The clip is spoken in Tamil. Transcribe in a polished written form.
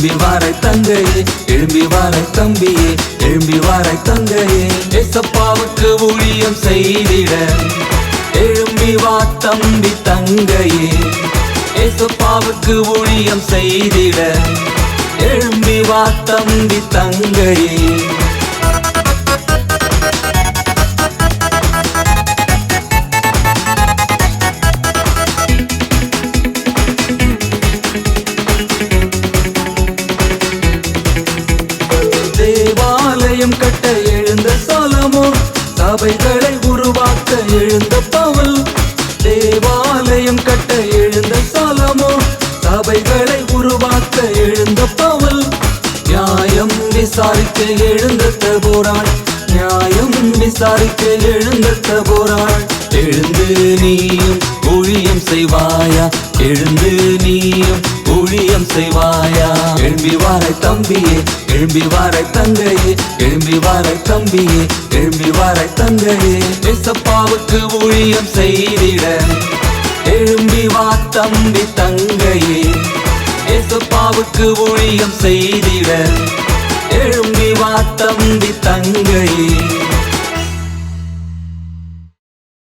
எழும்பி வாராய் தங்கையே, எழும்பி வாராய் தம்பியே, எழும்பி வாராய் தங்கையே. ஏசப்பாவுக்கு ஊழியம் செய்திட எழும்பி வா தம்பி தங்கையே. ஏசப்பாவுக்கு ஊழியம் செய்திட எழும்பி வா தம்பி தங்கையே. தேவாலயம் கட்ட எழுந்த சாலமோன், சபைகளை உருவாக்க எழுந்த பவுல். தேவாலயம் கட்ட எழுந்த சாலமோன், சபைகளை உருவாக்க எழுந்த பவுல். நியாயம் விசாரிக்க எழுந்த தபோராள், நியாயம் விசாரிக்க எழுந்த தபோராள். எழுந்து நீயும் ஊழியம் செய்வாயா, எழுந்து நீயும் ஊழியம் செய்வாயா. எழும்பி வாராய் தம்பியே, எழும்பி வாராய் தங்கையே, எழும்பி வாராய் தம்பியே, எழும்பி வாராய் தங்கையே. ஏசப்பாவுக்கு ஊழியம் செய்திட எழும்பி வா தம்பி தங்கையே. ஏசப்பாவுக்கு ஊழியம் செய்திட எழும்பி வா தம்பி தங்கையே.